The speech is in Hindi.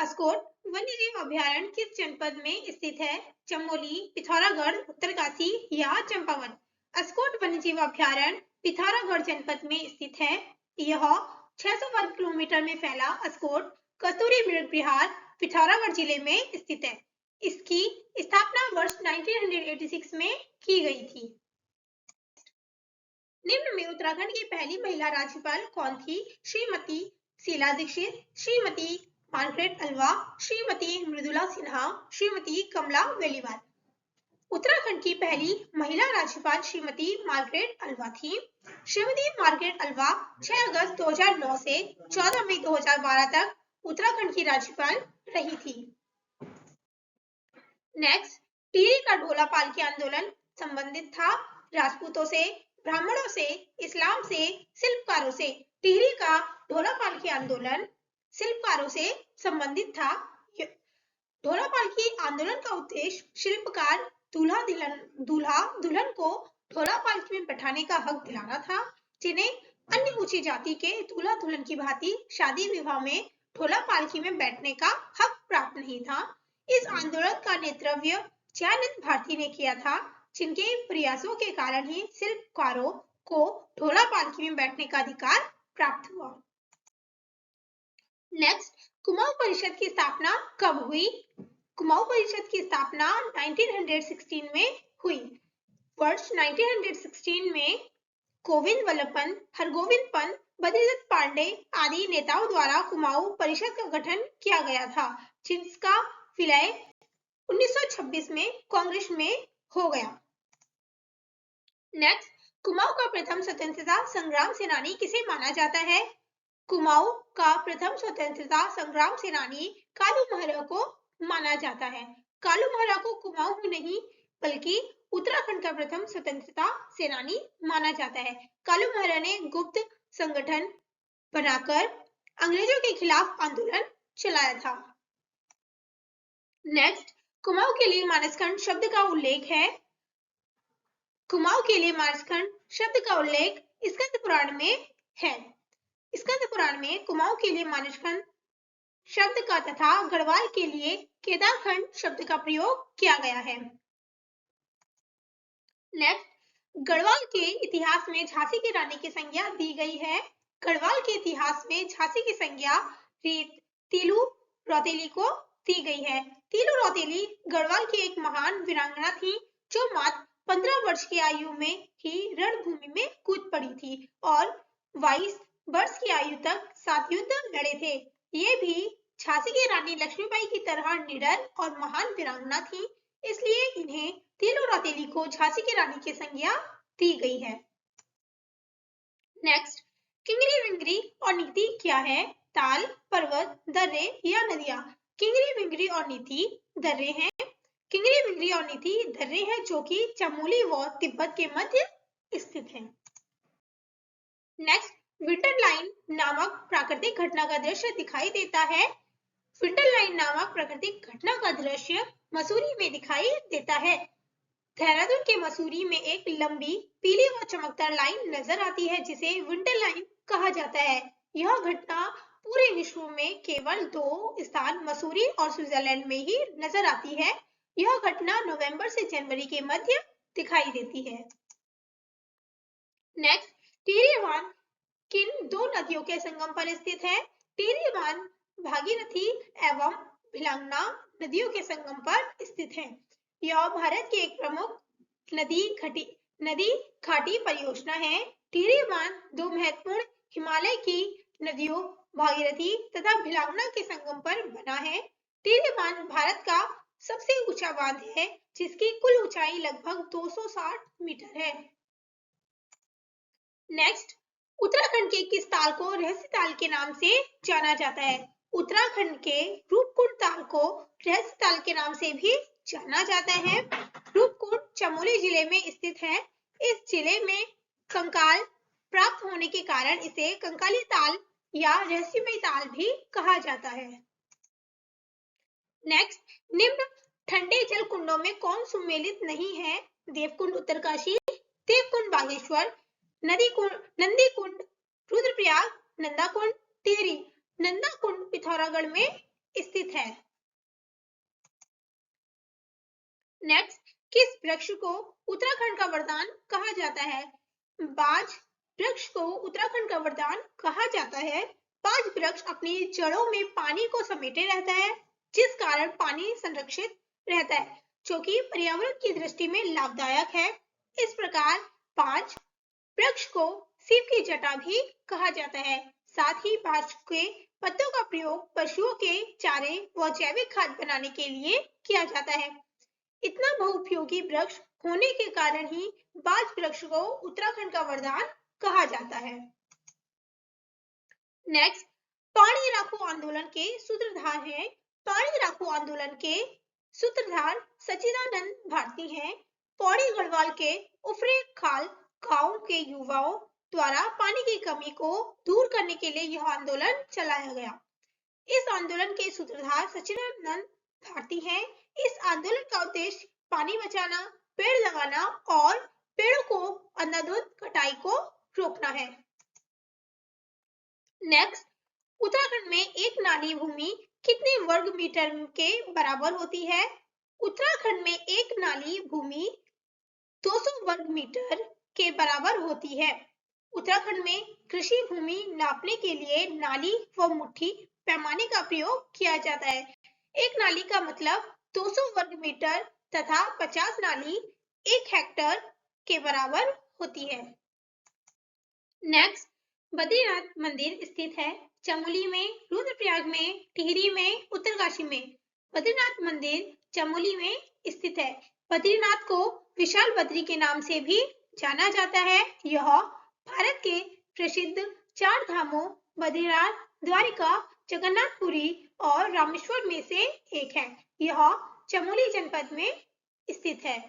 अस्कोट वन्यजीव अभयारण्य किस जनपद में स्थित है? चमोली, पिथौरागढ़, उत्तरकाशी या चंपावत? अस्कोट वन्यजीव अभयारण्य पिथौरागढ़ जनपद में स्थित है। यह 600 वर्ग किलोमीटर में फैला अस्कोट कस्तूरी मृग विहार पिथौरागढ़ जिले में स्थित है। इसकी स्थापना वर्ष 1986 में की गई थी। निम्न में उत्तराखंड की पहली महिला राज्यपाल कौन थी? श्रीमती शीला दीक्षित, श्रीमती मार्गरेट अल्वा, श्रीमती मृदुला सिन्हा, श्रीमती कमला वेलीवाल। उत्तराखंड की पहली महिला राज्यपाल श्रीमती मार्गरेट अल्वा थी। श्रीमती मार्गरेट अल्वा 6 अगस्त 2009 से 14 मई 2012 तक उत्तराखंड की राज्यपाल रही थी। नेक्स्ट, टिहरी का ढोला पालकी आंदोलन संबंधित था राजपूतों से, ब्राह्मणों से, इस्लाम से, शिल्पकारों से। टिहरी का ढोला पालकी आंदोलन शिल्पकारों से संबंधित था। ढोला पालकी आंदोलन का उद्देश्य शिल्पकार दूल्हा दुल्हन को ढोला पालकी में बैठाने का हक दिलाना था, जिन्हें अन्य ऊंची जाति के दूल्हा दुल्हन की भांति शादी विवाह में ढोला पालकी में बैठने का हक प्राप्त नहीं था। इस आंदोलन का नेतृत्व जयानंद भारती ने किया था, जिनके प्रयासों के कारण ही शिल्पकारों को ढोला पालकी में बैठने का अधिकार प्राप्त हुआ। नेक्स्ट, कुमाऊं परिषद की स्थापना कब हुई? कुमाऊं परिषद की स्थापना 1916 में हुई। वर्ष 1916 में गोविंद वल्लभ पंत, हरगोविंद पंत, बद्रीदत्त पांडे आदि नेताओं द्वारा कुमाऊं परिषद का गठन किया गया था, जिसका विलय 1926 में कांग्रेस में हो गया। नेक्स्ट, कुमाऊं का प्रथम स्वतंत्रता संग्राम सेनानी किसे माना जाता है? कुमाऊं का प्रथम स्वतंत्रता संग्राम सेनानी कालू महरा को माना जाता है। कालू महरा को कुमाऊं ही नहीं बल्कि उत्तराखंड का प्रथम स्वतंत्रता सेनानी माना जाता है। कालू महरा ने गुप्त संगठन बनाकर अंग्रेजों के खिलाफ आंदोलन चलाया था। नेक्स्ट, कुमाऊं के लिए मानसखंड शब्द का उल्लेख है। कुमाऊं के लिए मानसखंड शब्द का उल्लेख स्कंद पुराण में है। स्कंद पुराण में कुमाऊं के लिए मानसखंड शब्द का तथा गढ़वाल के लिए केदारखंड शब्द का प्रयोग किया गया है। नेक्स्ट, गढ़वाल के इतिहास में झांसी की रानी की संज्ञा दी गई है। गढ़वाल के इतिहास में झांसी की संज्ञा तीलू रौतेली को दी गई है। तीलू रौतेली गढ़वाल की एक महान वीरांगना थी, जो मात्र 15 वर्ष की आयु में ही रणभूमि में कूद पड़ी थी और 22 वर्ष की आयु तक 7 युद्ध लड़े थे। ये भी झांसी की रानी लक्ष्मीबाई की तरह निडर और महान वीरांगना थी, इसलिए इन्हें तीलू रौतेली को झांसी की रानी की संज्ञा दी गई है। नेक्स्ट, किंगरी विंगरी और नीति क्या है? ताल, पर्वत, दर्रे या नदियां? किंगरी विंगरी और नीति दर्रे हैं। किंगरी विंगरी और नीति दर्रे हैं जो कि चमोली व तिब्बत के मध्य स्थित हैं। नेक्स्ट, विंटर लाइन नामक प्राकृतिक घटना का दृश्य दिखाई देता है। विंटर लाइन नामक प्राकृतिक घटना का दृश्य मसूरी में दिखाई देता है। देहरादून के मसूरी में एक लंबी पीली व चमकदार लाइन नजर आती है, जिसे विंटर लाइन कहा जाता है। यह घटना पूरे विश्व में केवल 2 स्थान मसूरी और स्विट्जरलैंड में ही नजर आती है। यह घटना नवंबर से जनवरी के मध्य दिखाई देती है। नेक्स्ट, टिहरी बांध किन 2 नदियों के संगम पर स्थित है? टिहरी बांध भागीरथी एवं भिलंगना नदियों के संगम पर स्थित है। यह भारत की एक प्रमुख नदी घाटी परियोजना है। टिहरी बांध 2 महत्वपूर्ण हिमालय की नदियों भागीरथी तथा भिलंगना के संगम पर बना है। टिहरी बांध भारत का सबसे ऊंचा बांध है, जिसकी कुल ऊंचाई लगभग 260 मीटर है। नेक्स्ट, उत्तराखंड के किस ताल को रहस्य ताल के नाम से जाना जाता है? उत्तराखंड के रूपकुंड ताल को रहस्य ताल के नाम से भी जाना जाता है। रूपकुंड चमोली जिले में स्थित है। इस जिले में कंकाल प्राप्त होने के कारण इसे कंकाली ताल या रहस्यमय ताल भी कहा जाता है। नेक्स्ट, निम्न ठंडे जल कुंडों में कौन सम्मिलित नहीं है? देवकुंड उत्तरकाशी, देवकुंड बागेश्वर, नंदी कुंड रुद्रप्रयाग, नंदा कुंड टिहरी। नंदा कुंड पिथौरागढ़ में स्थित है। नेक्स्ट, किस वृक्ष को उत्तराखंड का वरदान कहा जाता है? बाज वृक्ष को उत्तराखंड का वरदान कहा जाता है। बाज वृक्ष अपनी जड़ों में पानी को समेटे रहता है, जिस कारण पानी संरक्षित रहता है, जो कि पर्यावरण की दृष्टि में लाभदायक है। इस प्रकार बाज वृक्ष को सीप की जटा भी कहा जाता है। साथ ही बाज के पत्तों का प्रयोग पशुओं के चारे व जैविक खाद बनाने के लिए किया जाता है। इतना बहुउपयोगी वृक्ष होने के कारण ही बाज वृक्ष को उत्तराखंड का वरदान कहा जाता है। नेक्स्ट, पानी राखो आंदोलन के सूत्रधार हैं। पानी राखो आंदोलन के सूत्रधार सच्चिदानंद भारती हैं। पौड़ी गढ़वाल के उफरे खाल गांव के युवाओं द्वारा पानी की कमी को दूर करने के लिए यह आंदोलन चलाया गया। इस आंदोलन के सूत्रधार सच्चिदानंद भारती हैं। इस आंदोलन का उद्देश्य पानी बचाना, पेड़ लगाना और पेड़ों को अंधाधुंध कटाई को रोकना है। नेक्स्ट, उत्तराखंड में एक नाली भूमि कितने वर्ग मीटर के बराबर होती है? उत्तराखंड में एक नाली भूमि 200 वर्ग मीटर के बराबर होती है। उत्तराखंड में कृषि भूमि नापने के लिए नाली व मुट्ठी पैमाने का प्रयोग किया जाता है। एक नाली का मतलब 200 वर्ग मीटर तथा 50 नाली 1 हेक्टेयर के बराबर होती है। नेक्स्ट, बद्रीनाथ मंदिर स्थित है चमोली में, रुद्रप्रयाग में, टिहरी में, उत्तरकाशी में। बद्रीनाथ मंदिर चमोली में स्थित है। बद्रीनाथ को विशाल बद्री के नाम से भी जाना जाता है। यह भारत के प्रसिद्ध 4 धामों बद्रीनाथ, द्वारिका, जगन्नाथपुरी और रामेश्वर में से एक है। यह चमोली जनपद में स्थित है।